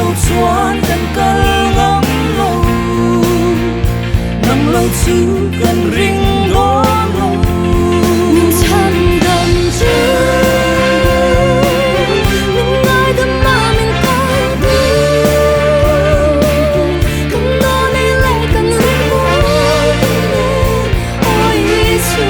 lâu chuan kan kal ngam lo nang lo chu kan ring don lo min chan dam chu min ngai dam ma min kai du kan lo nei le kan ring mo oi chu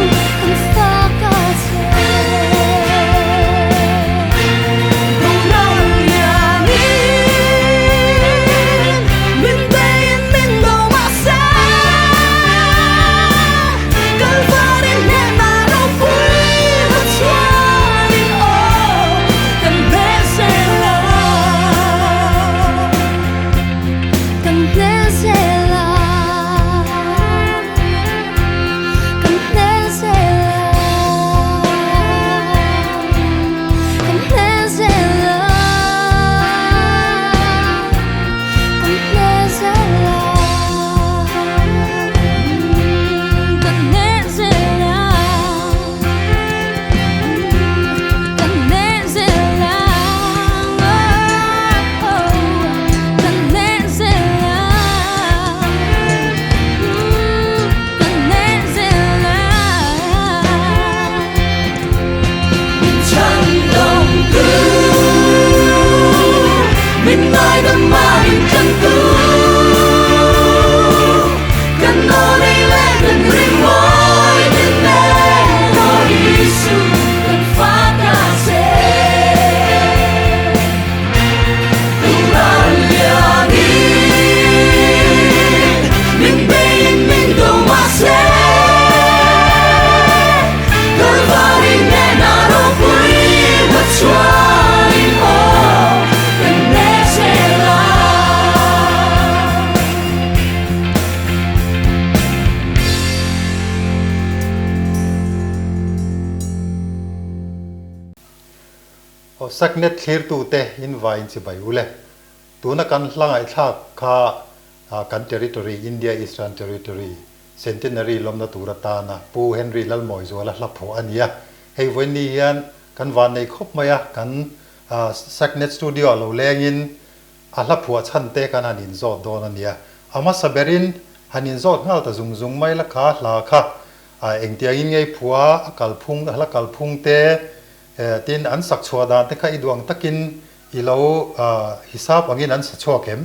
kan fa ka che sắc nét clear tu te in vai in si bai ule tu na kan hlangai thak kha kan territory India Eastern Territory centenary lomna turata na pu Henry Lalmawizuala lapho ania hei voini hian kan van nei khop maya kan sắc nét studio lo lengin a lapho chan te kan anin zo don ania ama saberin hanin zo ngal ta zung zung mai la kha hla kha engtiang ngei phua akal phung hla kal phung te tin an sak chua dan te kha iduang takin ilo hisab angin an sa chua kem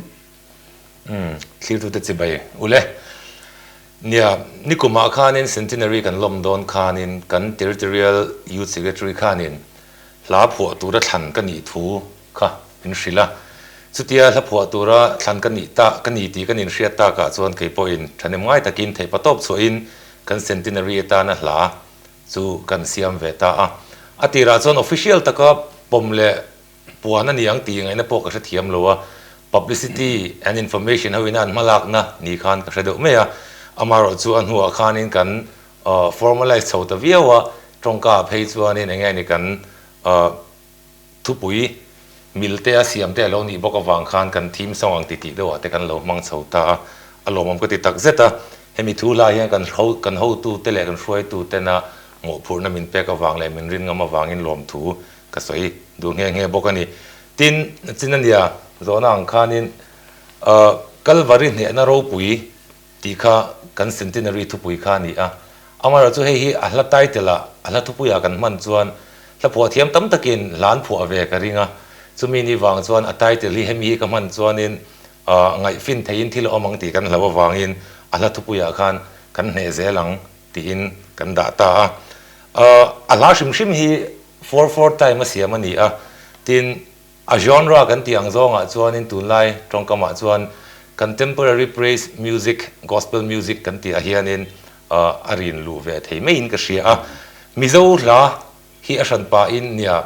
clear tu te chibai ule nia nikuma khanin centenary kan lomdon khanin kan territorial youth secretary khanin la phu tura than kan ni thu kha in shrila chutia la phu tura than kan ni ta kan ni ti kan in hria ta ka chuan kei po in thanem ngai takin thei patop chu in kan centenary ta na hla chu kan siam ve ta a atira chon official taka pomle puana niang ti ngai na po ka thiam lowa publicity and information hawina an malak na ni khan ka hredo mea amaro chu an huwa khanin kan formalize chhota viawa tongka phei chuanin engai ni kan thupui milte a siamte lo ni boka wang khan kan thim sawang ti ti do te kan lo mang chhota alomam ko ti tak zeta hemi thu la hian kan ho tu te le kan hruai tu te na ngo phurna min pe ka wang le min rin ngama wangin lom thu ka soi du nge bokani tin chinania zona ang khanin kalvari ne na ro pui ti kha kan centenary thu pui kha ni a amara chu hei hi ahla title ahla thu puya kan man chuan la pho thiam tam takin lan phu ave ka ringa chumi ni wang chuan a title hi hemi ka man chuanin ngai fin thein thil omang ti kan lawa wangin ahla thu puya khan kan ne zelang ti in kan da ta ala shim hi 4 time siam ani a tin a genre kan tiang zonga chuanin tunlai tongkama chuan contemporary praise music gospel music kan ti a hianin arin lu ve thei mein ka hria a mizo la hi a shan pa in nia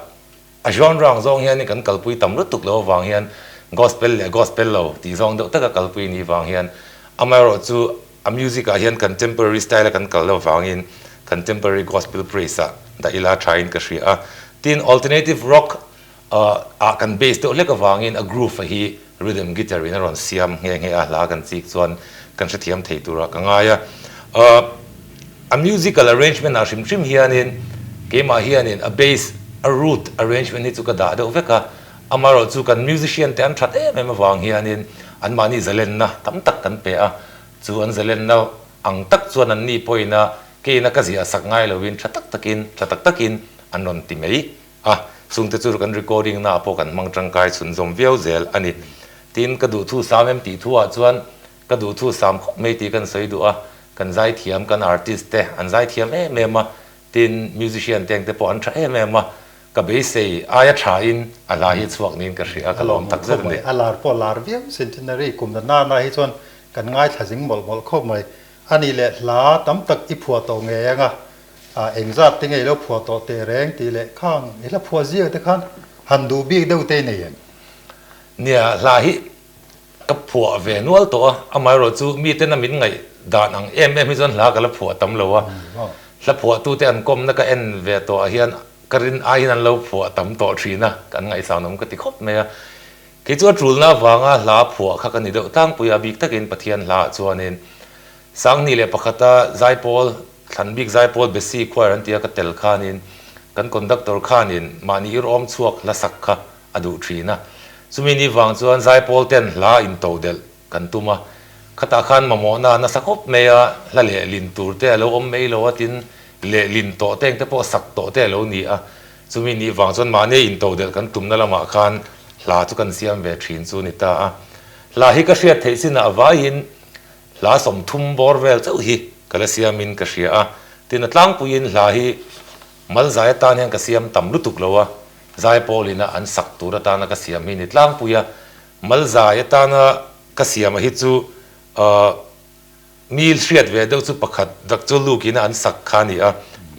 a genre ang zong hian kan kalpui tam ru tuk lo wang hian gospel lo ti zong do taka kalpui ni wang hian amaro chu a music a hian contemporary style kan kal lo wang in contemporary gospel praise da ila trying ka hria a tin alternative rock kan bass to leka wangin a groove hi rhythm guitar in aron siam nge a la kan chik chuan kan hrethiam thei tura ka ngaya a musical arrangement a shim hianin kema hianin a bass a root arrangement ni chu ka da do veka amaro chu kan musician te an that em awang hianin an mani zalen na tam tak kan pe a chu an zalen na ang tak chuan an ni poina ke na ka zia sak ngai lovin thatak takin an non ti mei a sungte chu kan recording na po kan mangtang kai chun zom viau zel ani tin ka du thu sam em ti thu a chuan ka du thu sam khop mei ti kan soi du a kan zai thiam kan artist te an zai thiam ma tin musician teng te po an tha ma ka be sei aya tha in ala hi chuak nin ka ria ka lom tak zet ne alar po lar viam centenary kum na hi chon kan ngai thajing mol khop mai ani le la tam tak i phua to nge anga engzat te ngei lo phua to te reng ti le khang e la phua zia te khan han du bi deu te nei nia la hi ka phua ve nual to amai ro chu mi te na min ngai dan ang hi chon la ka la phua tam lo wa la phua tu te an kom na ka en ve to a hian karin a hin an lo phua tam to thina kan ngai sa nom ka ti khop me a ke chu trul na wanga la phua kha kan ni do tang puya bik takin pathian la chuanin sang ni le pakhata zaipol than big zaipol besi khwar an tia ka tel khanin kan conductor khanin mani rom chuak la sak kha adu thina chumi ni wang chuan zaipol ten la in to del kan tuma khata khan mamo na sakhop me a la le lin tur te lo om mei lo atin le lin to teng te po sak to te lo ni a chumi ni wang chuan mani in to del kan tum na lama khan la chu kan siam ve thin chu ni ta a la hi ka hriat theisin a vain la som thum bor vel chau hi kala siamin ka hria a tin atlang puin la hi mal zai ta nyang ka siam tam lu tuk lowa zai polina an sak tur ta na ka siam hi ni tlang puya mal zai ta na ka siam hi chu mil hriat ve deuh chu pakhat dak chu lukina an sak khani a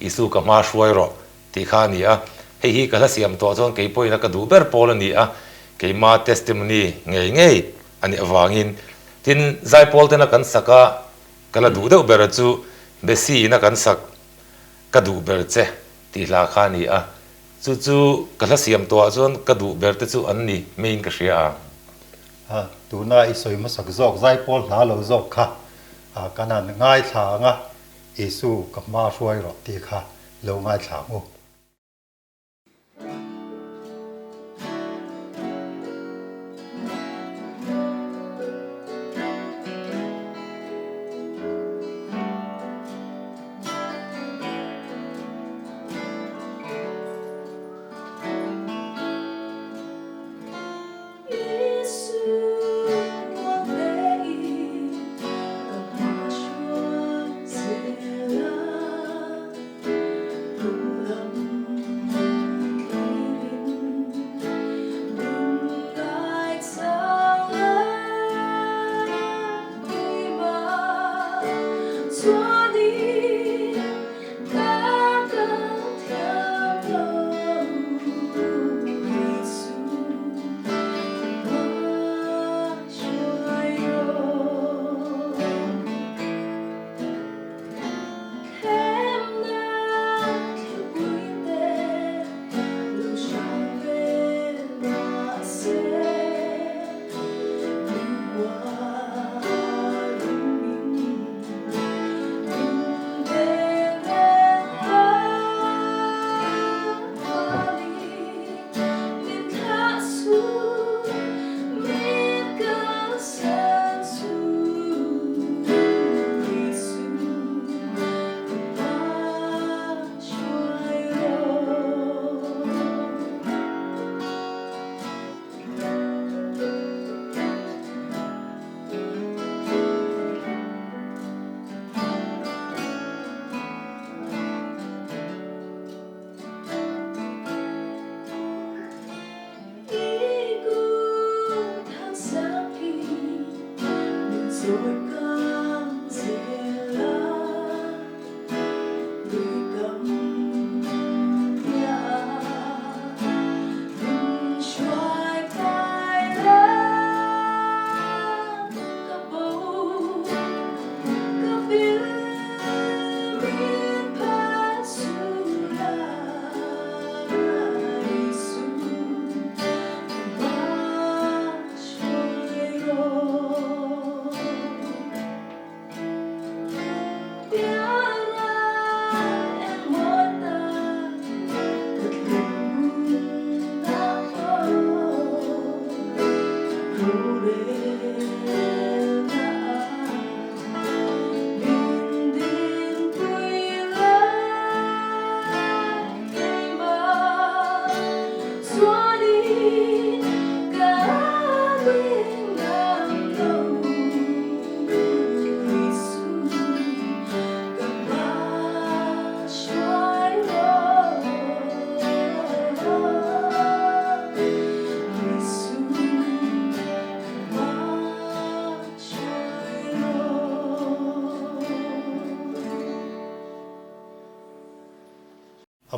isu ka ma hruai ro ti khani a hei hi kala siam to chon kei poina ka du ber pol ani a kei ma testimony ngei ani awangin tin zai pol te na kan saka kala du deuh ber chu besi na kan sak ka du ber che ti la khani a chu kala siam to chon ka du ber te chu an ni main ka hria a tu na i soi ma sak zok zai pol la lo zok kha kanan ngai tha nga isu ka ma hruai ro ti kha lo ngai tha ngo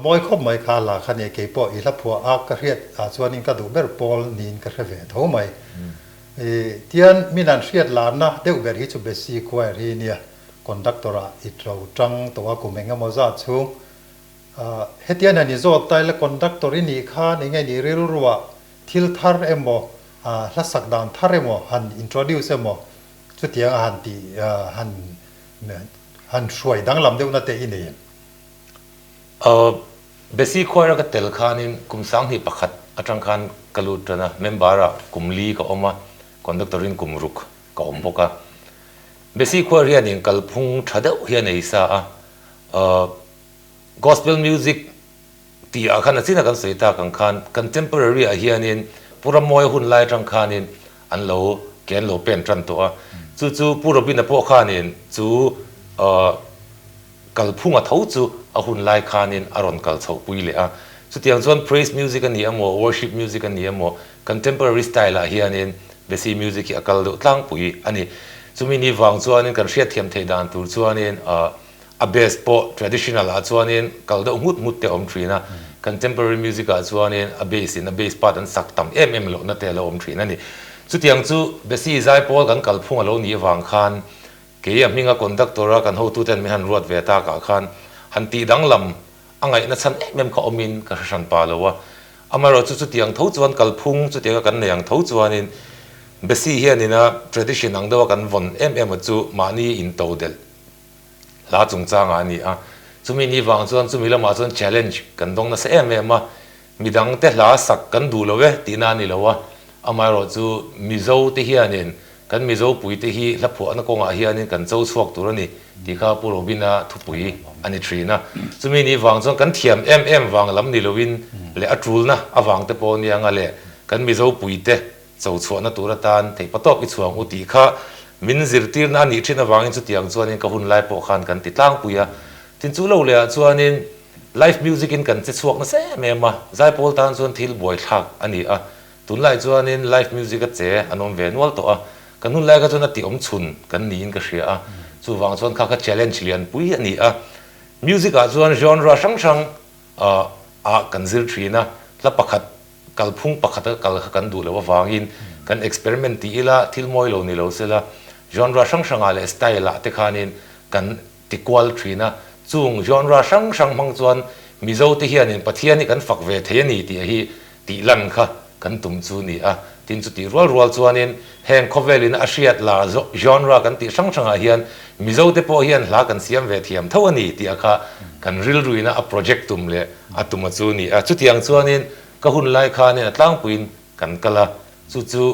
มอยคบไม่ขาลาคันเอเกปออีลับพัวอากระเรียดส่วนนี้ก็ดูเบอร์ปอลนินกระเรียดเท่าไหมเทียนมีนันเรียดลานนะเดี๋ยวเบอร์ฮิจุเบสีควายรีเนี่ยคอนดักตอร์อิตราจังตัวกูเมงมอซาชูเฮตียนนี่โจทย์ไตและคอนดักตอร์นี่ข้านี่ไงนี่เรื่องรัวทิลทาร์เอมอลักษณะดานทาร์เอมหันอินโทรดิวส์เอมชุดที่หันตีหันช่วยดังลำเดียวนั่นเองนี่เบสิคอยรักเตลคานินกุมสังหิปขัดอาจารย์คานกลูตนะเมมบาระกุมลีก็ออกมาคอนดักตอรินกุมรุกก็อมพกะเบสิคอยเรียนินกัลพุงทัดเดเฮียนอิสาgospel music ที่อาคารนั้นกันสุดท้ายกันคัน contemporary เฮียนินผู้รำมวยหุ่นไล่จังคานินอันโลแกนโลเป็นจันตัวจู่ผู้รบินพวกคานินจู่กัลพุงอ่ะเท่าจู่หุ่นไล่คานินอารมณ์กัลเท่าปุยเลยสุดที่อย่างส่วน praise music กันนี่มั้ง worship music กันนี่มั้ง contemporary style เฮียนิน basic music ที่กัลดูตั้งปุยอันนี้จุมีนิวังส่วนนี้กันเชียร์เทียมเทดานตัวส่วนนี้bass pop traditional ส่วนนี้กัลดูมุดเตะอมทรีนะ contemporary music ส่วนนี้bass part อันสักตั้มโลนั่นเตะโลอมทรีนั่นนี่สุดที่อย่างจู่ basic ใจพอกันกัลพุงโลนี่วังคันเกี่ยมมีงาคอนดักตอร์กันhow to เต้นมีหันรวดเวตากาคันหันตีดังลำอังไงนั่นฉันเขาอมินกับฉันปาเลวะอามาเราจุดที่อย่างเท่าจวนกัลพุงจุดที่กันอย่างเท่าจวนนี่เบสิเฮียนี่นะ tradition อังเดียวกันวันจุมานี่อินโตเดลลาจงจ้างอันนี้จุมีนี่วางจวนจุมีละมาจวน challenge กันตรงนั้นมีดังเตลาสักกันดูเลวะตีนานี่เลวะอามาเราจุมิโซที่เฮียนี่กันมิโซปุยที่ฮีลับผัวนักกงอาเฮียนี่กันเจ้าสวกตัวนี่ที่ข้าปูโรบินะทุปุยอันนี้ทรีนะจุมีนี่วางจวนกันเทียมวางลำนี่เลวินเลอัตรูลนะวางเตปอนยังอะไรกันมิโซปุยเตเจ้าสวกนัตัวตานที่ปตอกอิสวงอุติข้ามินซิร์ตีร์นั่นนี่ที่นวางอินสุดอย่างจวนนี่ก็หุ่นไล่ปกขันกันติดตั้งปุยทิ้งจู่เราเลยจวนนี่ไลฟ์มิวสิกกันจะสวกนั่นเสียเมื่อมาใจโพลตานจวนทิลบอยทักอันนี้ตุนไล่จวนนี่ไลฟ์มิวสิกก็เจอันนั้นเวนวัลตัวกันหุ่นไล่ก็จวนติอมชุนกันนี่ก็เสียจู่วางจวนข้าก็ challenge เลียนปุยอันนี้มิวสิกจวน genre ช่างกันซิร์ทีนะแล้วประคัดกัลพุงประคัดกันดูเลยว่าวางอินกัน experiment ที่ละทิลมอยโลนี่โลเสละ genre ช่างอะไรสไตล์ละที่ขานินกันติควอลทรีนะจุง genre ช่างมังจวนมิโซที่เฮียนินปะเทียนี่กันฝักเวทเฮียนี่ที่ฮีตีลันค่ะกันตุ่มจูนี่ทินจุดที่รัวจวนนินแห่งคอเวลินอาเซียตลา genre กันที่ช่างเฮียนมิโซที่พอเฮียนลากันเสียมเวทเทียมเท่านี้ที่ค่ะกันริลรุยนะโปรเจกต์ตุ่มเลยตุ่มจูนี่จุดที่อย่างจวนนินก็หุ่นไล่ขานี่ตั้งปุยกันกะละจู่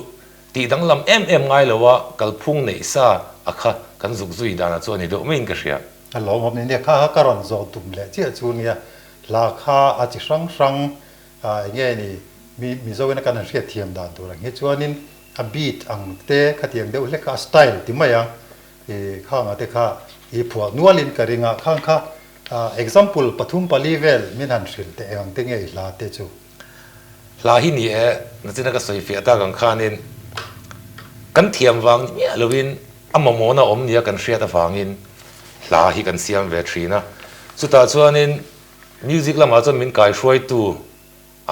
ตีดังลำไงเลยว่ากัลพุงในซาค่ะกันสุกซุยดานะจวนนี่ดูไม่อินกันเสียฮัลโหลผมเนี่ยข้าการันโจตุ่มเลยเจ้าจูเนี่ยราคาอาจจะช่างเงี้ยนี่มีโจกันกันเรียกเทียมดานตัวเงี้ยจวนนี่บีทอังเตะขัดเทียมเดียวเล็กสไตล์ที่ไม่ยังข้างอาเตะข้าพวกนัวลินกระริงข้างข้าexample ปฐุมปาลีเวลมีนันสิลเตะอังเตะเงี้ยลาเตจูลาหินี่นั่นจะนักสวยเฟียตากันข้านินกันเทียมวางเนี่ยลวินโมนะเนี่ยกันเสียตาวางอินลาหิกันเสียมเวทรีนะสุดท้ายส่วนนินมิวสิกละมาจนมินกายช่วยตัว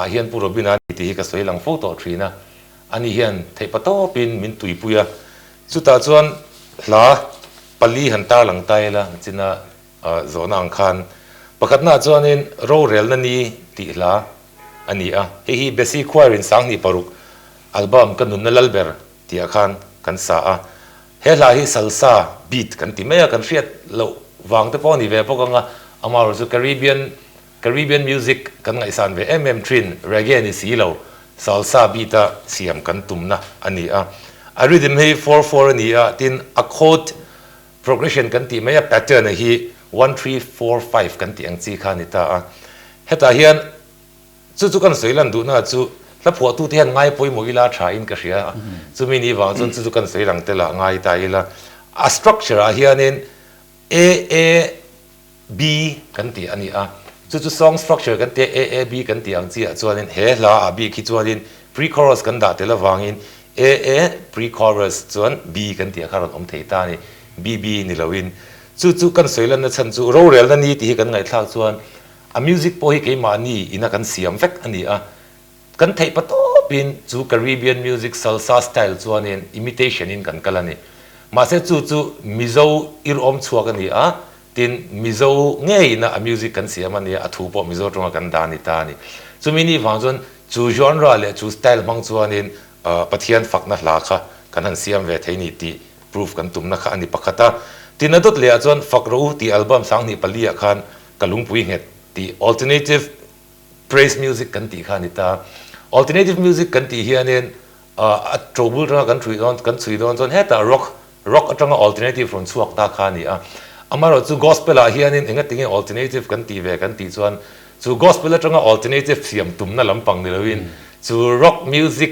เฮียนปูรบินาที่ฮิกันสวยหลังโฟโต้ทรีนะอันนี้เฮียนเทปโตปินมินตุยปุยสุดท้ายส่วนลาปลีหันตาหลังไตละจินะโซนอังคารประกาศน่าส่วนนินโรเรลนั่นนี่ที่ลาอันนี้ฮีเบสิควารินสังนี่ปรุกอัลบั้มกันนุนนัลเบอร์ที่อาคารกันสาเฮลาฮิซัลซาบีทกันที่ไม่กันเรียดเราวางแต่พอนี่เว้ยพวกกันอามารู้สึกแคริบเบียนมิวสิกกันไงสันเว้ยทรินเรเกนี่สีเราซัลซาบีตาเสียมกันตุ่มนะอันนี้ a rhythm hi 4/4 ni a tin a chord progression kan ti mai a pattern hi 1/3/4/5 kan ti ang chi kha ni ta a heta hian chu kan soilan du na chu la phuwa tu te han ngai poi moila tha in ka ria chu mi ni wang chon chu kan soilang te la ngai ta ila a structure a hian in a b kan ti ani a chu song structure kan te a b kan ti ang chi a chuan in he la a b khi chuan in pre chorus kan da te la wangin a pre chorus chuan b kan ti a kharon om thei ta ni b ni lowin chu kan soilan na chan chu ro rel na ni ti kan ngai thak chuan a music po hi ke ma ni ina kan siam vek ani a kan thei pa to pin chu Caribbean music salsa style chuan in imitation in kan kalani ma se chu mizo ir om chuak ani a tin mizo ngei na a music kan siam ani a thu po mizo tonga kan da ni ta ni chu mini wang chuan chu genre le chu style mang chuan in pathian fakna hla kha kan han siam ve thei ni ti proof kan tumna kha ani pakhata tin adot le chuan fakro ti album sang ni palia khan kalungpui nget ti alternative praise music kan ti kha ni ta alternative music kan ti hianin a trouble ra kan thui don chon heta rock atanga alternative from chuak ta kha ni a amaro chu gospel a hianin enga tinge alternative kan ti ve kan ti chuan chu gospel atanga alternative siam tumna lampang ni loin chu rock music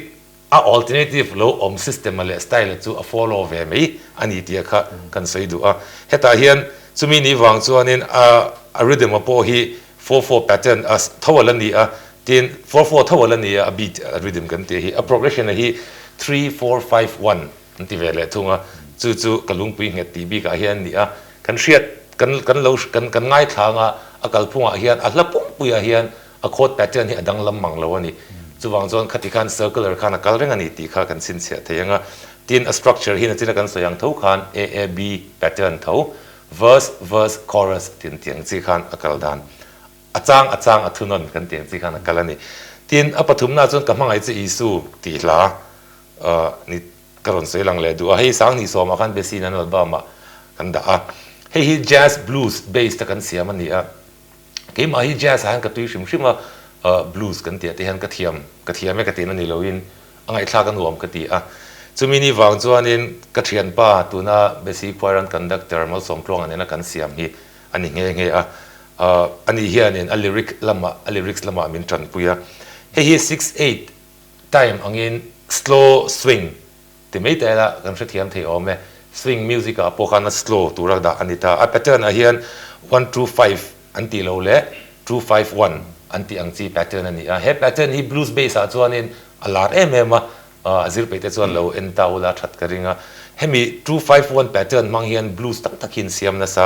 a alternative low om system ale style chu a follow ve mai ani ti kha kan sei du a heta hian chumi ni wang chuanin a rhythm a po hi 4/4 pattern as thawalani a tin 4/4 thawalani a beat a rhythm kan te hi a progression hi 3/4/5/1 anti vele thunga chu kalungpui nge tv ka hian ni a kan hriat kan ngai thanga a kalphunga hian a hlapum pui a hian a chord pattern hi adang lam mang lo ani chuwang chon khatikan circular khana kalreng ani ti kha kan sin che theyanga tin a structure hi na china kan soyang tho khan a b pattern tho verse chorus tin tiang chi khan akal dan achang athunon kan tiang chi khan akalani tin apathumna chon kamangai chi isu ti hla ni karon soilang le du a hei sang ni soma khan besin an albama kan da a hei hi jazz blues based ta kan siam ani a ke ma hi jazz han ka tui shima blues kan tia te han ka thiam me ka tin ani loin angai thla kan nuam ka ti a chumi ni wang chuanin ka thian pa tuna basic choir and conductor mal som tlong anena kan siam hi ani nge a ani hianin a lyrics lama min tran puya hei 6/8 time angin slow swing ti mei ta la kan thiam thei ome swing music a pokana slow turak da anita a pattern a hian 1/2/5 anti lo le 2/5/1 anti angchi pattern ani a he pattern hi blues base a chuanin alar emema azir peite chuan lo entaula that karinga hemi 2/5/1 pattern mang hian blues tak takin siam na sa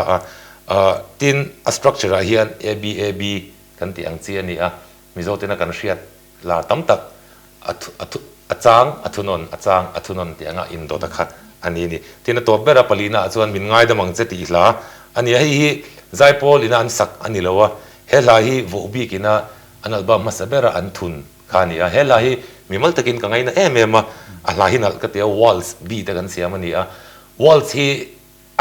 a tin a structure a hian ab kan ti angchi ani a mizotina kan hriat la tam tak achang athunon ti anga in do takhat ani ni tin to bera palina chuan min ngai da mang che ti hla ani hi zaipol ina an sak ani lowa hela hi vobi kina an album masabera an thun khani a hela hi mimal takin ka ngai na emema a la hi nal ka te walls bi ta kan siam ani a walls hi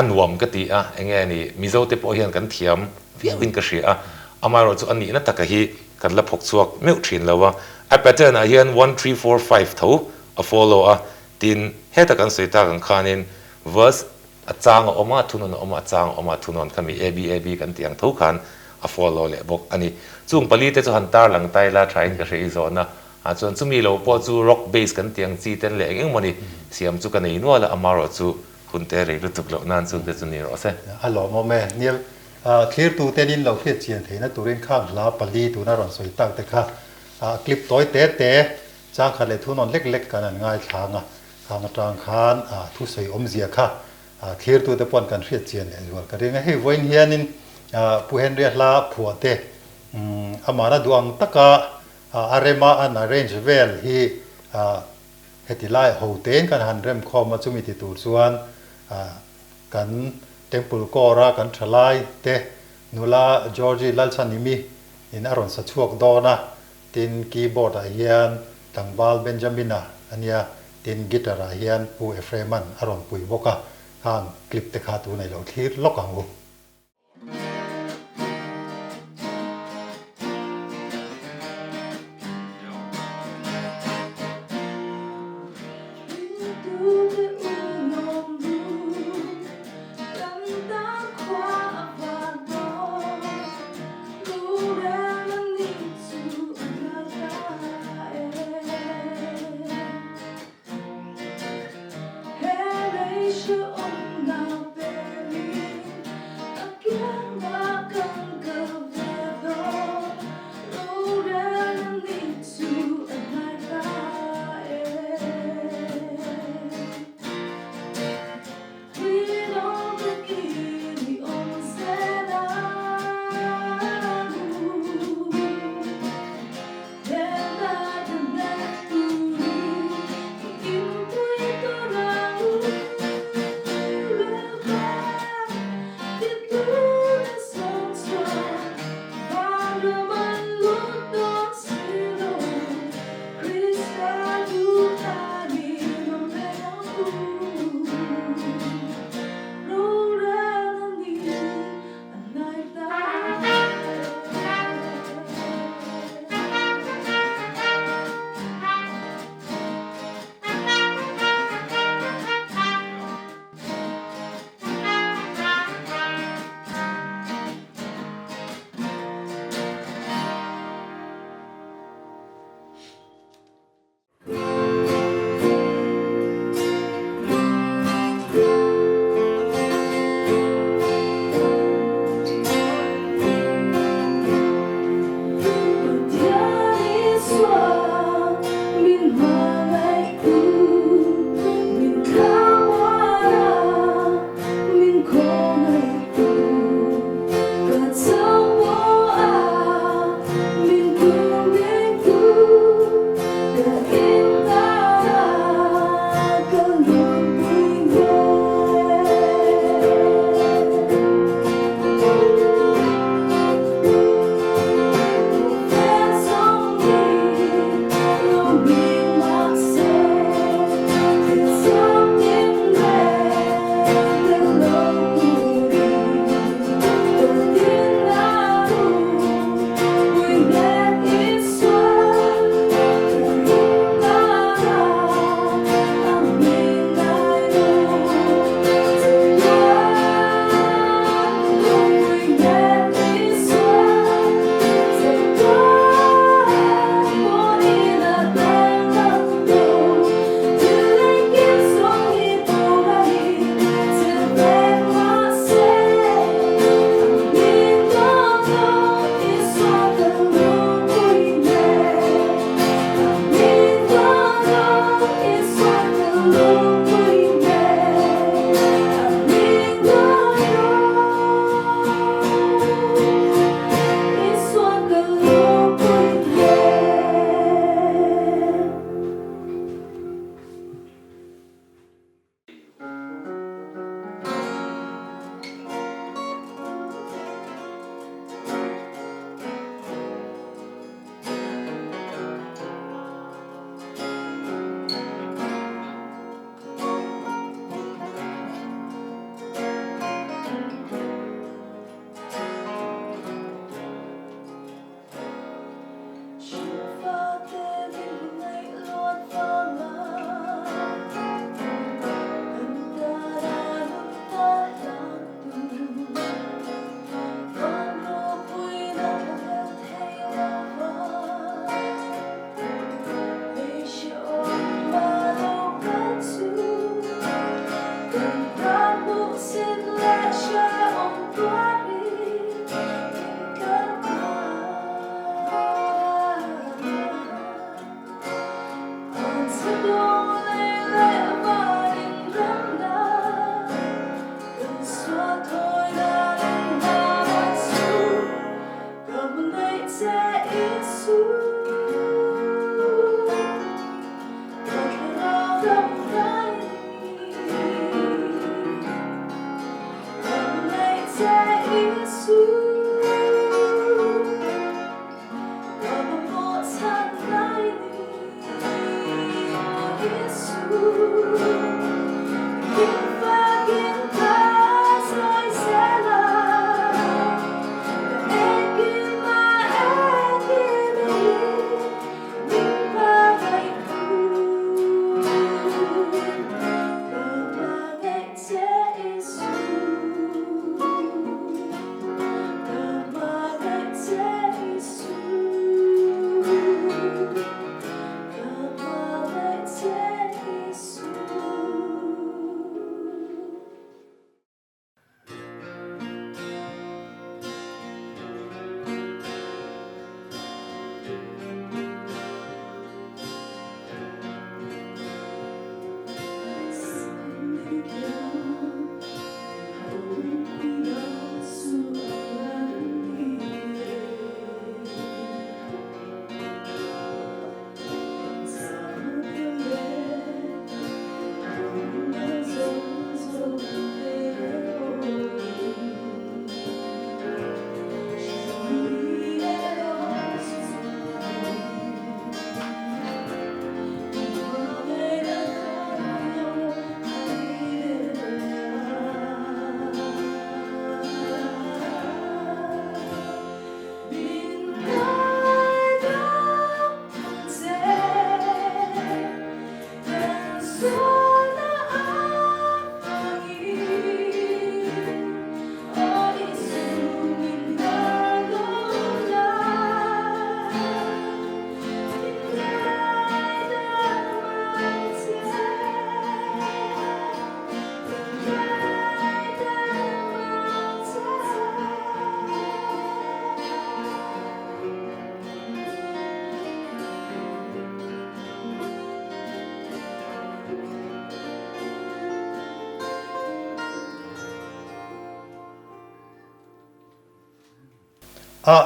anwam ka ti a enge ni mizo te po hian kan thiam viawin ka hria a amaro chu ani na taka hi kan la phok chuak meu thin lawa a pattern a hian 1/3/4/5 tho a follow a tin heta kan soita kan khanin verse achang oma thunon kami ab kan tiang tho khan a follow le bok ani chung pali te chu han tar lang tai la thain ka rei zona a chon chumi lo po chu rock bass kan tiang chi ten le eng moni siam chu kan ei no la amaro chu hunte rei lu tuk lo nan chu te chu ni ro se alo mo me niel clear tu tenin lo phiat chian theina turin khang la pali tu na ron soi tak te kha clip toy te chang kha le thunon lek kan an ngai thanga khang tang khan thu sei om zia kha clear tu te pon kan phiat chian le wal ka ringa hei voin hianin pu henry la phuate amana duang taka arema an arrange vel hi hetilai hoten kan hanrem khoma chumi ti tur chuan kan temple kora kan thalai te nula george lalsanimi in aron sa chuak dona tin keyboard a hian tangbal benjamina ania tin guitar a hian pu efreman aron pui boka hang clip te kha tu nei lo thir lokangu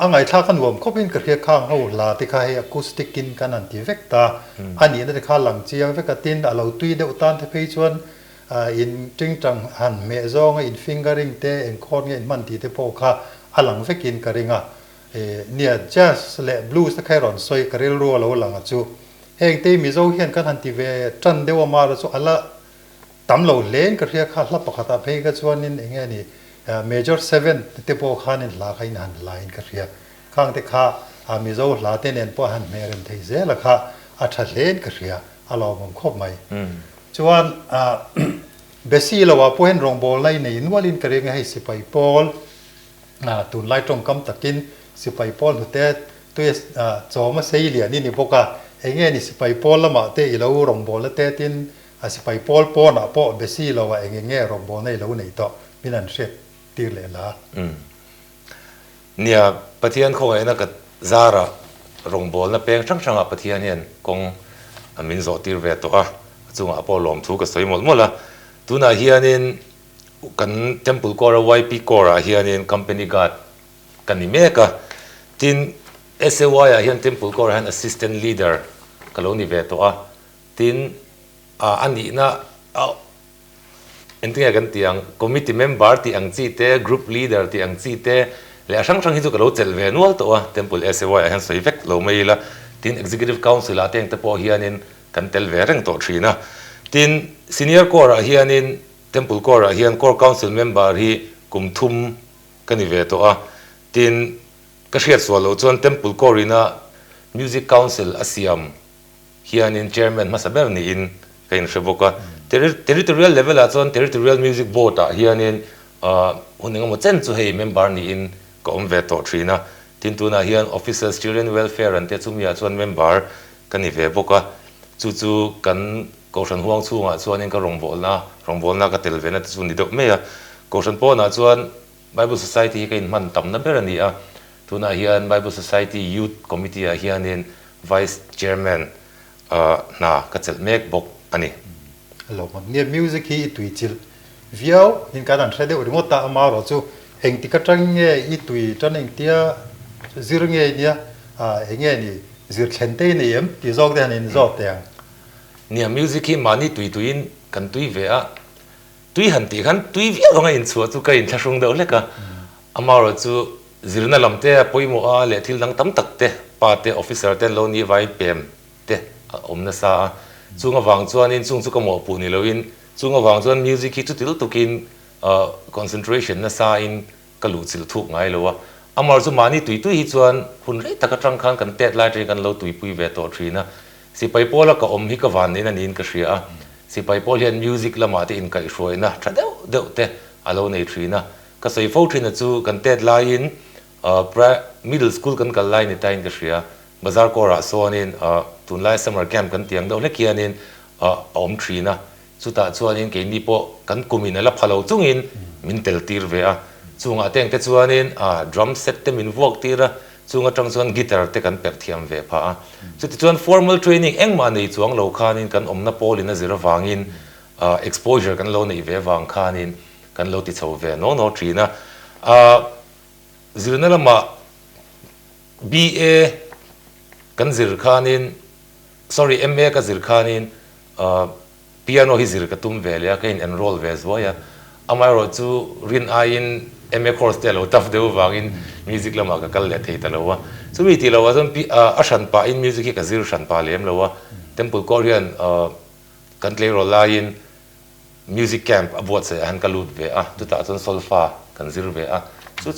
อังไงท่ากันรวมเขาเป็นกระเทียข้างเขาลาที่เขาให้อะคูสติกกินกันอันที่เวกตาอันนี้นั่นข้าหลังเจียงเวกตินเราตุยเดาตันที่ไปชวนอินจริงจังหันเมซองอินฟิงเกอริงเตอินคอนเงินมันที่พอข้าอันหลังเวกินกระริงเนี่ยแจ๊สและบลูส์ที่ใครร้อนซอยกระเริลรัวเราหลังจูเฮงเตมิโซเฮียนกันหันที่เวจันเดวมาเราจูอัลละตำเราเล่นกระเทียข้าลับปะขัดเพย์ก็ชวนนินเองนี่major 7ที่พอข้านินลาใครนันลายกระเทียข้างที่ข้ามิโซลาเตนพอหันเมรินที่เจละข้าอัฐเล่นกระเทียอัลเราผมครบไหมชวนเบสิเราว่าพอเห็นรองบอลไล่ในอินวาลินกระเรียงให้สิไปบอลตุนไล่ตรงกำตะกินสิไปบอลหัวเตะตัวจอมาเสียเหลี่ยนี่พวกอ่ะเองนี่สิไปบอลละมาเตะเรารองบอลละเตะตินสิไปบอลปอนพอเบสิเราว่าเองรองบอลในเราในต่อมินันเช็ดตีเลยละเนี่ยประเทศเขาไอ้นักซาระรองบอลนั่นเป็นช่างๆประเทศเนี่ยกงมินโซตีเวตัวจุงอาปอลอมถูกก็สวยหมดละตัวน่ะเฮียนี่กันเทมเพิลกอร์ไวพีกอร์เฮียนี่คอมพานีกัดกันนี่เมกะทินเอสเอวายเฮียนเทมเพิลกอร์ฮันแอสซิสแตนต์ลีดเดอร์ก็ลงนี่เวตัวทินอันนี้นะเอ็นที่กันที่อังคอมมิตี้เมมเบอร์ที่อังซีเต้กรุ๊ปลีดเดอร์ที่อังซีเต้และช่างๆที่จุกเราเจลเวนัวตัวเทมเพิลเอสเอวายเฮียนสวยเฟกเราไม่ละทินเอ็กซิคิวทีฟคาวน์ซิลอาเตียงแต่พอเฮียนี่กันเตลเวรังตัวทรีนะทินซีเนียร์กอร์เฮียนี่เทมเพิลกอร์เฮียนกอร์คาวน์ซิลเมมเบอร์ที่กุมทุมกันนี่เวตัวทินก็เชียร์ส่วนเราจนเทมเพิลกอร์นะมิวสิกคาวน์ซิลอาเซียมเฮียนี่เชอร์แมนมาสับเบอร์นี่อินกันเชื่อบอกว่าterritorial level อ่ะจน territorial music board อ่ะเฮียนี่คนหนึ่งมันเจนจู่ให้ member นี่อินก็อมเวตัวทรีนะทินตัวน่ะเฮียน officer student welfare อันเดียจุมีอ่ะจน member กันนี่เวบอกว่าจู่ๆกันก็ฉันห่วงช่วงอ่ะส่วนนี้ก็รองบอลนะก็เตลเวนะส่วนนี้ดอกเมียก็ฉันป้อนอ่ะส่วน Bible Society ก็อินมันต่ำนับเป็นนี่อ่ะตัวน่ะเฮียน Bible Society Youth Committee อ่ะเฮียนี่ Vice Chairman น่ะก็จะเมกบอกอันนี้เราเนี่ยมิวสิกที่ตุยจิลวิวหินการอันเสด็จอุดมตามาเราจูเองที่กระจังเงี้ยอีตุยจันเองที่ซิรุเงี้ยเนี่ยเองนี่ซิร์เคนเตนี่เอ็มที่จอกเดียนี่จอกเดียงเนี่ยมิวสิกที่มานี่ตุยกันตุยเวะตุยหันตีกันตุยวิวงานอินสัวจูก็อินทรงเดียวเลยก็อามาเราจูซิรุน่าลำเตะปอยมัวเลทิลดังตั้มตักเตะปาเตะออฟฟิเซอร์เตะโลนี่ไว้เปี่ยมเตะอมนัสซาจุงอวังจวนอินจุงก็หมอปูนี่เราอินจุงอวังจวนมิวสิกที่ตุกอินconcentration นัสซาอินก็รู้สิลุกไงเราวะอามาจุมานี่ตุยจวนหุ่นไรตะกระจังคันกันเตะไล่ใจกันเราตุยปุยเวตัวทรีนะสิไปโพละก็อมฮิกวันนี่นั่นอินก็เสียสิไปโพเรียนมิวสิกละมาที่อินก็ช่วยนะถ้าเดี๋ยวเตะอาเราในทรีนะก็ใส่โฟทรีนะจูกันเตะไล่อินmiddle school กันไล่ในไทยก็เสียบาซาร์ก็รักส่วนอินตุนไล่ summer camp กันเตียงเดี๋ยวเล็กยันอินอมทรีนะสุดท้ายส่วนอินเกี่ยนี่พอกันกุมินแล้วพะเราจุงอินมินเตลตีร์เวะจุงอาเตียงแต่ส่วนอินdrum set เต็มอินวอกตีระจุงอาจังส่วนกีตาร์เตกันเปิดเทียมเวะพะสุดท้ายส่วน formal training เอ็งมาในช่วงเราคานินกันอมนับโพลินนะจิระฟังอินexposure กันเราในเวะฟังคานินกันเราติดเสาเวะโนทรีนะจิระนั่นละมา BA กันจิรคานิน sorry MA กันจิรคานินpiano ฮิจิรกตุ้มเวลียกัน enroll เวสวะอามาเราจูรินอายิน MA course เตลเราทัฟเดววางิน music ละมากันเล่เทตละวะสุวิธีละวะจนอาชันปาอิน music กันจิรชันปาเลียมละวะ temple korean กันเลโรลายิน music camp อบวชเสียหันกันลุดเวะตุตาจนโซลฟากันจิรเวะ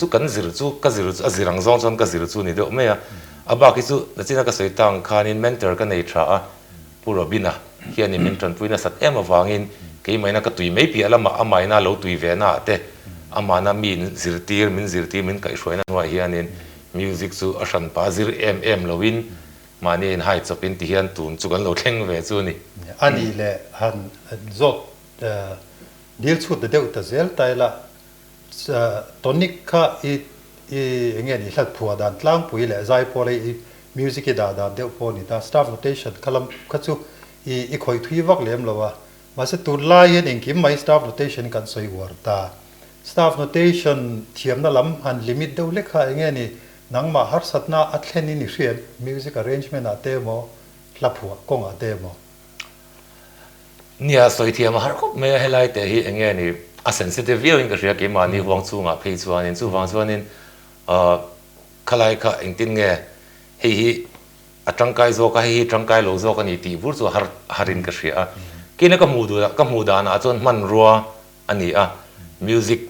จูกันจิรจูกันจิรังซองจนกันจิรจูนี่เดอเมียอาบากิจูนั่นสินะก็สวยตังคานินเมนเทอร์กันในทราผู้รบินะเฮียนี่มินทันปุยนะสัตเอ็มวางินเกี่ยไม่นะก็ตุยไม่เปียละมาอาไม่นะเราตุยเวนะเตอามานะมินซิรตีร์มินก็ช่วยนะว่าเฮียนี่มิวสิกจูอาชันปาซิรเราวินมานี่ให้จบเป็นที่เฮียนตุนจูกันเราเข่งเวจูนี่อันนี้แหละฮันจบดีลชุดเดียวแต่เซลไตละตอนนี้ข้าเงี้ยนี่หลักผัวดันล่างปุ๋ยแหละใจพอเลยมิวสิกด่าเดี๋ยวพอนี่ตา staff notation คำคัดซูคอยทุยวักเลี้ยมเราว่ามาเสตุลายเห็นเองคิมไม่ staff notation กันสวยวัวตา staff notation เทียมนั่นล้ำหันลิมิตเดียวเล็กค่ะเงี้ยนี่ nang ma har satna athleni ni rian music arrangement ate mo laphua kong ate mo nia soi thiam har khop me helai te hi enge ni a sensitive viewing ka ria ke ma ni huang chunga phei chuanin chu wang chuanin khalai kha engtin nge hei hi atangkai zo ka hi tangkai lo zo ka ni ti bur chu harin ka ria kina ka mu da na chon man ruwa ani a music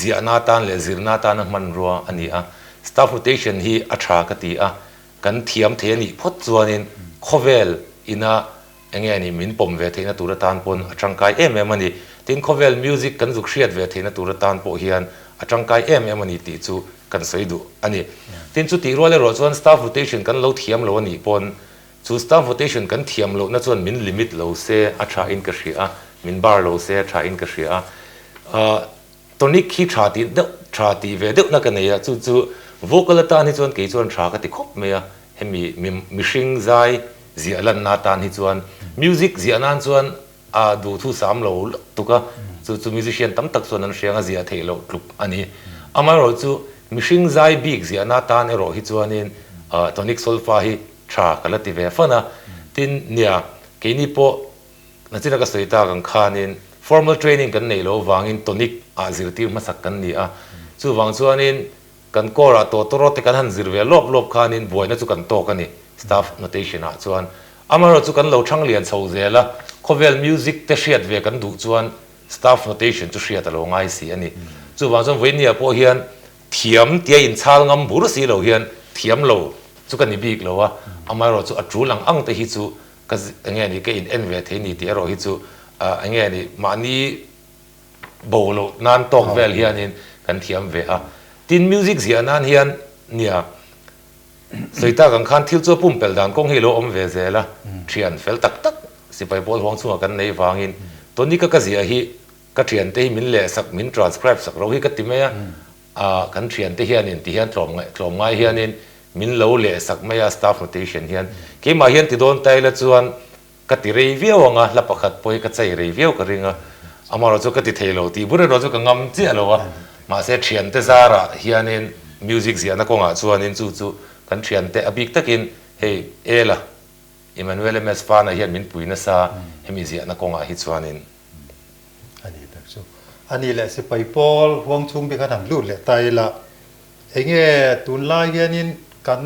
ziana tan le zirna tan man ruwa ani a staff rotation hi atha ka ti a kan thiam the ni phot chuanin khovel ina enge ni min pom ve theina tura tan pon atangkai em ani tin khovel music kan zuk hriat ve theina tura tan po hian atangkai em ani ti chu kan soidu ani tin chu ti role ro chuan staff rotation kan lo thiam lo ani pon chu staff rotation kan thiam lo na chuan min limit lo se atha in ka hria min bar lo se atha in ka hria tonic khi tha ti ve deuh na ka nei chu vocal ta ni chuan ke chuan tha ka ti khop me a hemi mishing zai zialan na tan hi chuan music zianan chuan a du thu sam lo tuka chu musician tam tak chuan an hrianga zia theilo tlup ani amaro chu mishing zai big ziana tan ero hi chuanin tonic solfa hi tha kalati ve fana tin nia ke ni po na chira ka soita kan khanin formal training kan nei lo wangin tonic a zirtir masak kan ni a chu wang chuanin kan kora to toro te kan han zirve lop khanin boina chu kan to kani staff notation a chuan amaro chu kan lo thang lian chho zela khovel music te hriat ve kan du chuan staff notation chu hriat lo ngai si ani chu wang chuan voinia po hian thiam tia in chal ngam bur si lo hian thiam lo chu kan ni bik lo a amaro chu atru lang ang te hi chu ka nge ni ke in en ve the ni ti ro hi chu nge ni mani bolo nan tok vel hianin kan thiam ve a tin music zianan hian nia soita kan khan thil chu pum pel dan kong hi lo om ve zela thian fel tak sipai bol hong chu kan nei wangin tonika ka zia hi ka thian te min le sak min transcribe sak ro hi ka ti me kan thian te hianin ti hian tlom ngai hianin min lo le sak maya staff rotation hian ke ma hian ti don tai la chuan ka ti review anga la pakhat poi ka chai review ka ringa amaro chu ka ti theilo ti bure ro chu ka ngam chi alowa ma se thian te zara hianin music zia na konga chuanin chu kan thian te abik takin hey ela Emmanuel ms fana hian min puina sa hemi zia na konga hi chuanin ani tak so ani le se pai pol huang chung bi kan han lu le tai la enge tun la hianin kan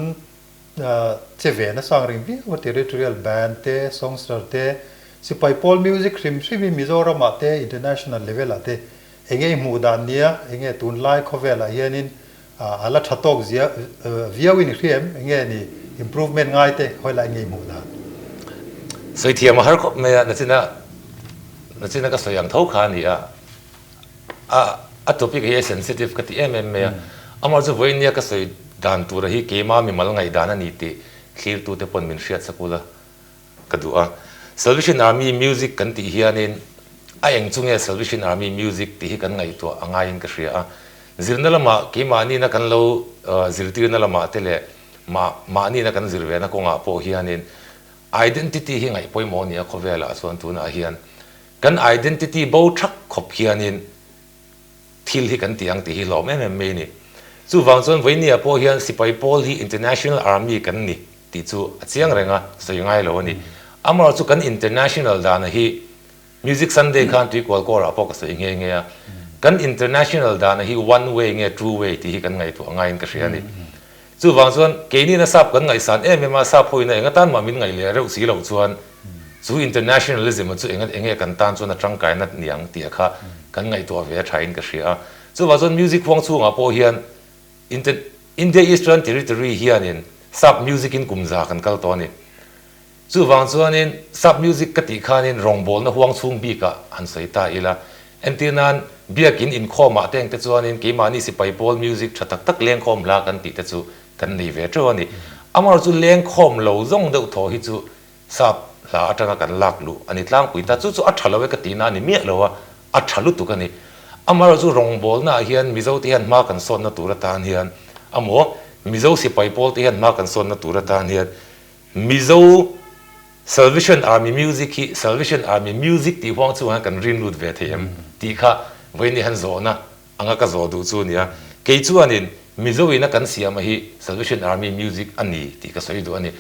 cheve na sang ring bi wa territorial band te songster te si pai pol music rim mizoram ate international level ate enge mu dan nia enge tun lai khovel a hianin ala thatok zia viawin riem enge ni improvement ngai te hoila enge mu da soi thiam har khop me na china ka soyang thau kha ni a topic hi sensitive ka ti me amar chu voinia ka soi dan tur hi ke ma mi mal ngai dan ani ti clear tu te pon min hriat sakula ka du a Salvation Army music kan ti hianin a eng chunge Salvation Army music ti hi kan ngai to anga in ka hria zirna lama ke ma ni na kan lo zirtir na lama tele ma ni na kan zirve na ko nga po hianin identity hi ngai poi mo ni a khovela chuan tu na hian kan identity bo thak khop hianin thil hi kan tiang ti hi lo me ni chu wang chuan voinia po hian sipai pol hi international army kan ni ti chu achiang renga soingai lo ni amar chu kan international dana hi music sunday khan tui kol kora po ka so nge nge kan international dana hi one way nge two way ti hi kan ngai tu angai in ka hriani chu wang chuan ke ni na sap kan ngai san ma sa phoina enga tan ma min ngai le reu si lo chuan chu internationalism chu enge kan tan chuan atang kai na niang ti kha kan ngai to ve thain ka hria chu wang chuan music huang chu nga po hian India Eastern Territory hianin sub music in kumza kan kal to ni chu wang chuanin sub music ka ti khanin rongbol na huang chung bi ka han soita ila entinan biakin in khoma teng te chuanin ke mani si pai pol music thatak tak leng khom la kan ti te chu kan nei ve tro ni amar chu leng khom lo zong deuh tho hi chu sap la atanga kan lak lu ani tlang pui ta chu a thalawe ka ti na ni mi lowa a thalu tu ka ni amar chu rongbol na hian mizo ti han ma kan son na tura tan hian amo mizo si pai pol ti han ma kan son na tura tan hian mizo Salvation Army music ti huang chu han kan rin lut ve them ti kha voini han zo na anga ka zo du chu nia ke chuanin mizo ina kan siam hi Salvation Army music ani ti ka soi do ani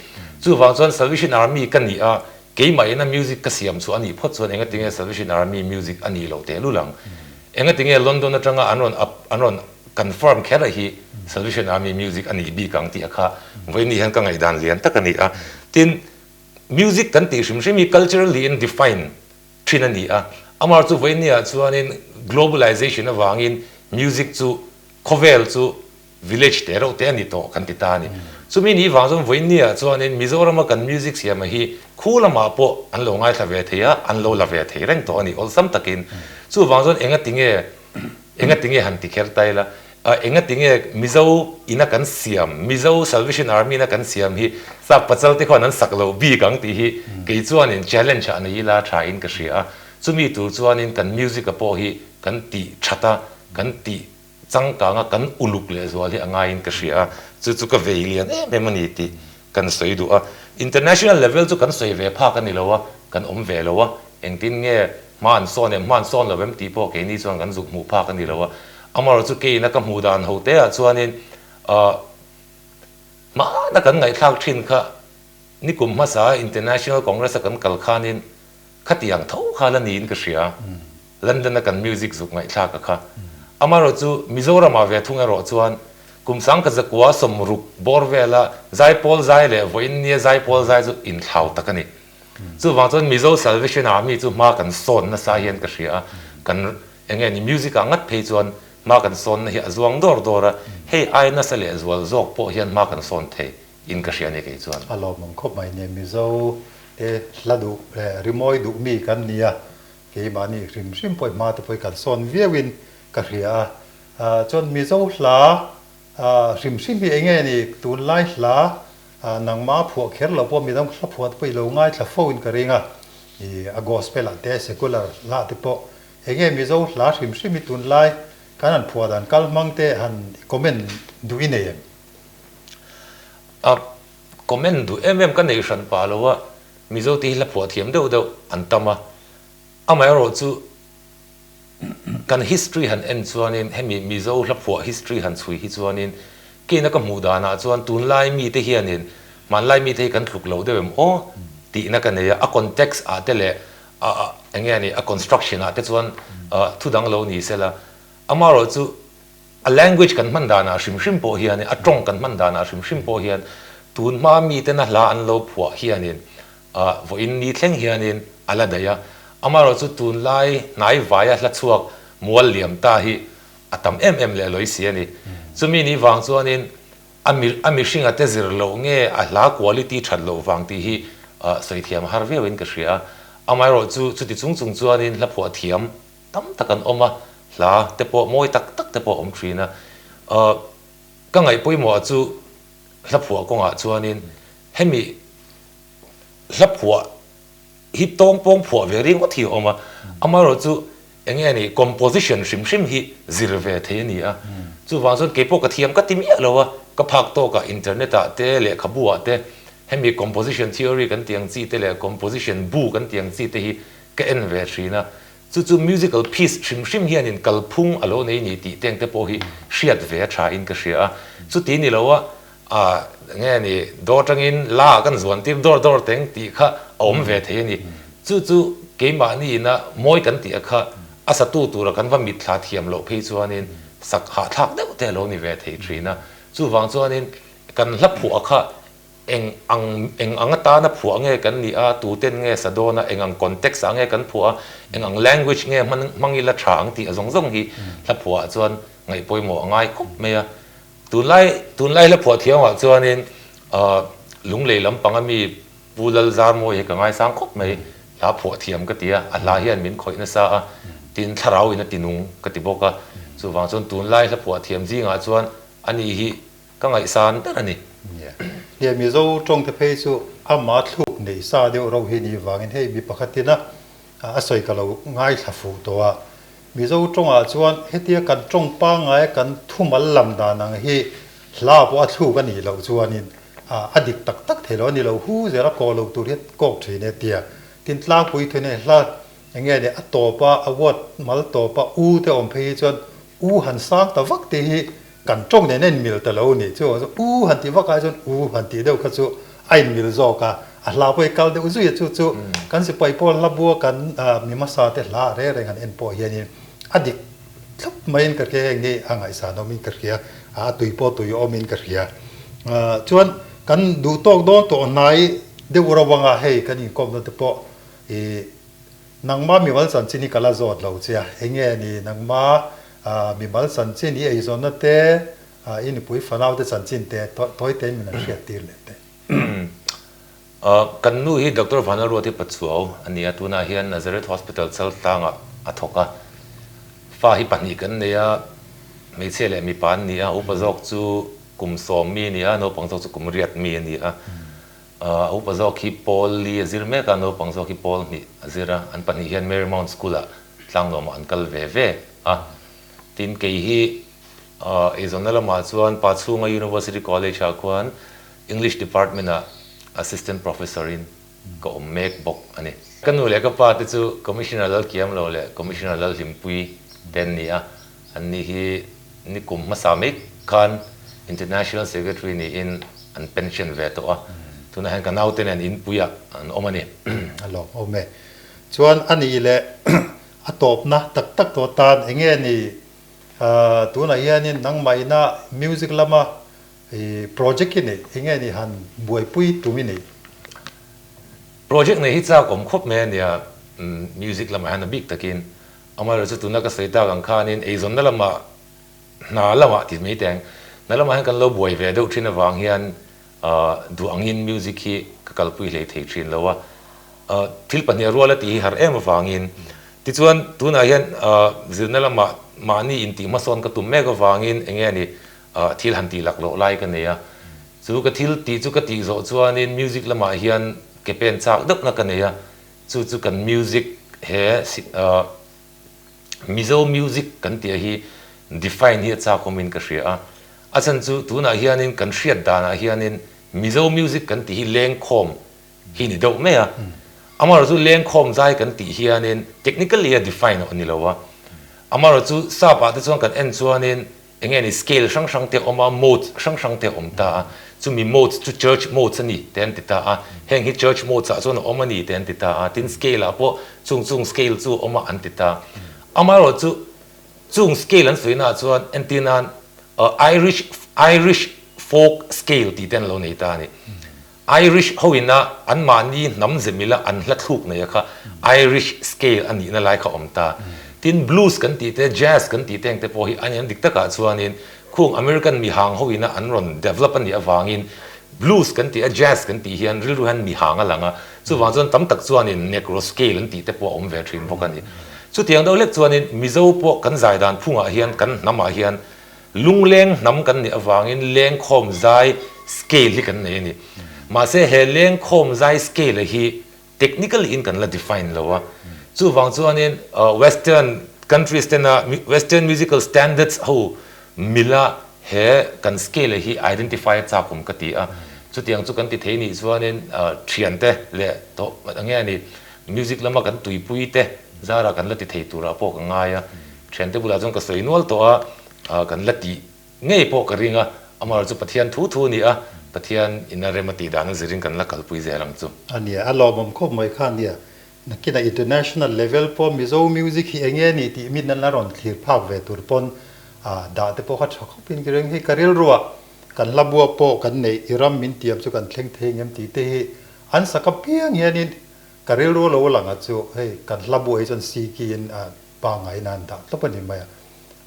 chu wang chuan Salvation Army kan ni a ke mai na music ka siam chu ani phot chuan enga tinge Salvation Army music ani lo te lu lang enga tinge London atanga anon confirm khera hi Salvation Army music ani bi kang ti akha voini han ka ngai dan lian takani a tin music kan ti shim shimi culturally in define trinani a amar chu voini a chuanin globalization awangin music chu khovel chu village te ro te ani to kan ti ta ni chumi ni wang zon voini a chuanin Mizoram kan music siam hi khulama po an lo ngai thave theya an lo lave the reng to ani ol sam takin chu wang zon enga tinge han ti kher taila enga tinge mizo ina kan siam mizo Salvation Army na kan siam hi sa pachal te khon an saklo bi kang ti hi ke chuanin challenge an hi la tha in ka ria chumi tu chuanin kan music a po hi kan ti thata kan ti changka nga kan uluk le zo hi anga in ka ria chu ka veilian me mani ti kan soi du a international level chu kan soi ve pha kan ni lowa kan ve lowa engtin nge man son lo bem ti po ke ni chuan kan zu mu pha kan ni lowa amar chu ke na ka mu dan ho te a chuanin ma na kan ngai thak thin kha ni kum ma sa international congress kan kal khanin khatiang tho khala ni in ka ria London na kan music zuk ngai thak kha amar chu Mizoram a ve thunga ro chuan kum sang ka zakwa somruk borvela zaipol zai le voin nia zaipol zai chu in thlau takani chu wang chon Mizo Salvation Army chu ma kan son na sa hian ka ria kan enge ni music a ngat phei chuan ma kan son hi azuang dor hei ai na sale azwal zok po hian ma kan son the in ka ria ni ke chuan alo mong khop mai ne Mizo te ladu rimoi du mi kan nia ke mani rim poi ma te poi kan son viewin ka ria chon Mizo hla rim hi enge ni tun lai hla nang ma phu kher lo po mi dam khla phu poi lo ngai thla phone ka ringa i a gospel ate secular la te po enge Mizo hla rim mi tun lai kanan phu dan kal mangte han comment du ine comment du kan nation pa lo wa Mizo ti la phu thiam do antama amai ro chu kan history han en chuanin hemi Mizo la phu history han chui hi chuanin ke na ka mu dana chuan tun lai mi te hianin man lai mi te kan thluk lo dewem o ti na kan ne a context a tele engani a construction a te chuan thu dang lo ni sela amaro chu a language kan man dana shim po hian a tong kan man dana shim po hian tun ma mi te na la an lo phua hianin vo in ni thleng hianin ala daya amaro chu tun lai nai vaya hla chuak mual liam ta hi atam le loi si ani chumi ni wang chuanin ami shinga te zir lo nge a hla quality that lo wang ti hi soi thiam har ve win ka ria amaro chu ti chung chuanin la phua thiam tam takan oma hla te po moi tak te po om thrina ka ngai poi mo chu hla phua ko nga chuanin hemi hla phua hi tong pong phua ve ring o thi oma amaro chu enge ni composition shim hi zirve the ni a chu wang son ke po ka thiam ka ti mi lo ka phak to ka internet a te le khabua te hemi composition theory kan tiang chi te le composition bu kan tiang chi te hi ka en ve thrina chu musical piece shim hian in kalphung alo nei ni ti teng te po hi hriat ve tha in ka hria chu ti ni lo a nge ni do tangin la kan zuan ti dor teng ti kha om ve the ni chu ke ma ni na moi kan ti kha asa tu ra kan va mit thla thiam lo phei chuanin sak ha thak deuh te lo ni ve thei thrina chu wang chuanin kan hla phu kha eng anga na phu ange kan ni a tu ten nge sadona eng ang context ange kan phu a eng ang language nge mangila thang ti azong hi hla phu a chuan ngai poi mo ngai khop me a tun lai la phu thiam a chuanin lunglei lampang ami pulal zar mo he ka ngai sang khop me la phu thiam ka tia a la hian min khoi na sa a tin tharau ina tinung ka ti boka chu wang chon tun lai la phu thiam ji nga chuan ani hi ka ngai san ta aniเนี่ยมีโซ่ตรงที่เพย์สุอามาทุกในซาเดียวเราเห็นอีวางให้มีปกตินะอาศัยกับเราง่ายสัฟูตัวมีโซ่ตรงอาจวนให้เทียกันตรงป้าง่ายกันทุ่มลำดานังให้ลาบว่าทุกกันนี่เราจวนนี่อดีตตักเทลนี่เราหูเจรักกอเราตัวเรียกกเทเนี่ยเตียตินลาปุยเทเนี่ยลาอย่างเงี้ยเนี่ยตัวป้าอวดมาตัวป้าเตอมเพย์จวนหันสร้างแต่วักตี กันจ้องในนั่นมิลตะแล้วนี่จู่หันตีว่ากันจนหันตีเดียวก็จู่ไอ้มิลจอกะลาไปกัลเดียวจู่จู่กันสิไปพอลับบัวกันมีมาซาเตลาเรื่องกันเอ็นพอเฮียนี่อดีตทับไม่เอ็นกระเกียงนี่อ่างไอสานมินกระเกียตุยพอตุยอมินกระเกียชวนกันดูตอกโดนตัวไหนเดี๋ยวเราวังให้กันยิ่งกบนั่นแต่พอนางมามีวันสันชินิกาลาจอดเราเสียเงี้ยนี่นางมามีวันสันชินีไอโซนนั่นเต้อินปุยฟันเอาแต่สันชินเต้ถอยเต้มีนักเรียนตีเลยเต้กันนู้ฮีดรฟันรัวที่ปัจจุบันอันนี้ตัวน่าเฮียนนาซาเรตฮอสพิทอลเซลตังอัทกะฟ้าฮิปันอีกันเนี่ยไม่เชื่อเลยมีปันเนี่ยอุปสรรคจูกลุ่มสอมมีเนี่ยโนปังสรรคกลุ่มเรียดมีเนี่ยอุปสรรคที่พอลีซิร์เมกันโนปังสรรคที่พอมีซิร์อันปันเฮียนเมริมอนสกูล่ะตั้งโนมันกัลเวเวทินเกย์ไอซอนนั่นละมาส่วนปัจจุบัน University College อาควัน English Department Assistant Professor in ก็เมกบอกอันนี้กันนู่นเลยก็ป้าที่จู Commissioner ลัลเกียมเราเลย Commissioner ลัลลิมปุยเดนนี่อันนี้นี่กลุ่มมาสามิกกัน International Secretary นี่in อัน pension เวตัวทุนนั้นกันเอาเต็นอินปุยอันอมันนี่ฮัลโหลโอเมส่วนอันนี้แหละอัตบนะตักตัวตานเงี้ยนี่ตัวไหนนี่นังไม่น่า music ละมาโปรเจกต์นี่เงี้ยนี่ฮันบวยปุยตัวมินี่โปรเจกต์นี้ที่เจ้าผมคบแม่เนี่ยมิวสิกละมาฮันบิ๊กตะกินเอามาเราจะตัวนักเกษตรกรรมข้านี่ไอ้ส่วนนั่นละมาน่าละมาที่ไม่แต่งนั่นละมาให้กันเราบวยเวดูที่นวางเฮียนดูอังยินมิวสิกที่กัลปุยเลยเทคชินแล้วว่าทิลปัญญารัวละที่หาเอ็มฟังยินที่ส่วนตัวนั้นเฮียนส่วนนั่นละมานี่อินติมาสอนกับตุ้มแม่ก็ฟังยินเงี้ยนี่ทิลหันตีหลักโลไล่กันเนี่ยจู่กับทิลตีจู่กับตีโซส่วนนี่มิวสิกละมาเฮียนเก็บเป็นจากดับนักกันเนี่ยจู่กันมิวสิกเฮมิโซมิวสิกกันที่ฮี define ฮีจากคอมมินกันเสียอาจารย์จู่ตัวนั้นเฮียนินกันเสียดานะเฮียนินมิโซมิวสิกกันที่ฮีเลงคอมฮีนี่ดูไหมอามาเราจู่เลงคอมใจกันที่เฮียนิน technically define อันนี้แล้วว่าอามาเราจู่ทราบว่าที่ส่วนกันเอ็นส่วนนี้เงี้ยนี่ scale ช่างเตะออกมา mode ช่างเตะออกมาจู่มี mode จู่ church mode สนี่เต็นติดตาเฮงฮี church mode ซะส่วนออกมานี่เต็นติดตาทิน scale อ่ะพวกจุง scale จู่ออกมาอันติดตาอามาเราจู่จุง scale นั้นสวยนะส่วนอันที่นั้นIrish folk scale ที่เต็นเราในตานี่ Irish เขาอินะอันมานี่น้ำเสมิละอันละทุกเนี่ยค่ะ Irish scale อันนี้นั่นไล่เขาอมตาทิน blues กันตีเต jazz กันตีเต็งแต่พอฮีอันนี้ดิกตะกัดส่วนนี้คุ้งอเมริกันมีหางเขาอินะอันรอน develop อันนี้วางอิน blues กันตี jazz กันตีเฮียนริลฮันมีหางอะไรง่ะส่วนวางส่วนตั้มตักส่วนนี้ negro scale กันตีแต่พออมเวทรินพวกกันนี่ส่วนที่ยังเราเล็กส่วนนี้มิโซพวกกันใจดานพุ่งอาเฮียนกันน้ำอาเฮียนลุงเล้งน้ำกันนี่วางอินเล้งคอมใจ scale ที่กันนี่มาเสียเฮเล้งคอมใจ scale ฮี technically อินกันละ define แล้วว่าส่วนวางส่วนนี้ western countries เต็นwestern musical standards เขามิละเฮกัน scale ฮี identify จากผมกติสุดที่ยังสุกันติดเทนี่ส่วนนี้เทียนเตะเลยโตอย่างเงี้ยนี่ music ละมากันตุยปุยเตะจาระกันละติดเทตัวละพวกง่ายเทียนเตะบุหรี่จงก็สวยนวลตัวกันละติง่ายพวกกระริงอามาเราจะปะเทียนทูนี่ปะเทียนอินนาเรมาตีดานันสิริงกันละกัลปุยเจรังจุอันนี้อัลลอฮ์ผมคบไม่ข้างเนี่ยนักกีฬา international level พอมิโซมิวสิกที่เงี้ยนี่ที่มิดนั่นละรอนที่ภาพเวทุรปนดาแต่พอเขาชอบเป็นเรื่องที่การเรียนรู้กันลับวัวโปกันในอิรัมมินเตียมสุกันเท่งเท่งยมตีเตะอันสักเพียงเงี้ยนี่การเรียนรู้เราหลังจู่เฮ้ยกันลับวัวไอ้จนซีกินปางไงนันดาต้องเป็นยังไง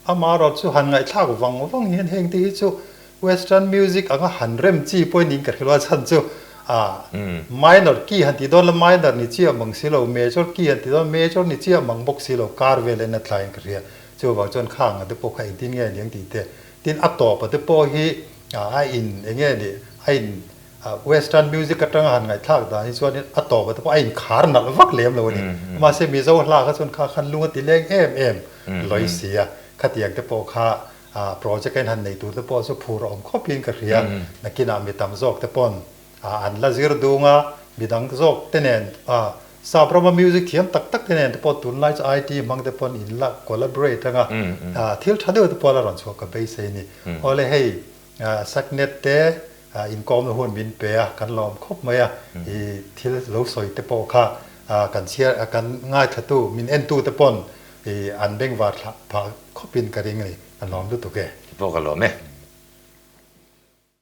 อามาเราจู่หันไงท่ากับวังเงี้ยเฮงตีจู่ western music อ่ะหันเริ่มจี้ปอยนิ่งกันคือว่าฉันจู่minor กี่หันที่โดนละ minor นี่เชี่ยมังสิโล major กี่หันที่โดน major นี่เชี่ยมังบกสิโล carvel นั่นทลายกันเรียจู่ว่าจนข้างแต่พวกใครที่เงี้ยเลี้ยงตีเตะที่อัตโตปะแต่พวกฮีไออินเงี้ยนี่ไออิน western music ก็ต้องหันไงท่าแต่ที่ส่วนนี้อัตโตปะแต่พวกไออินขาร์นักวักเลี้ยมเลยนี่มาเซมิโซลาก็ส่วนข้าขันลุงติเลี้ยงเอ็มลอยเสียขัดอย่างแต่พวกข้าโปรเจกต์หันในตัวแต่พวกสุภูรอมข้อพิงกันเรียนักกินมีตามโจกแต่ปนอันละซิรดูงามีดังโจกเตน สาวประมา music เทียมตักเนี่ยแต่พอตุนไลท์ไอทีมังแต่พออินละ collaborate ทั้งที่ทัดเดียวแต่พอละรอนชัวกับเบสนี่เอาเลยให้สักเน็ตเตอินคอมหุ่นบินเปียกันล้อมครบไหมที่เราสวยแต่พอค่ะกันเชียร์กันง่ายทัดตู้มินเอ็นตู้แต่ปนอันเบ่งวาดพาครบบินกระดิ่งเลยกันล้อมดูตัวแก พวกกันล้อมไหม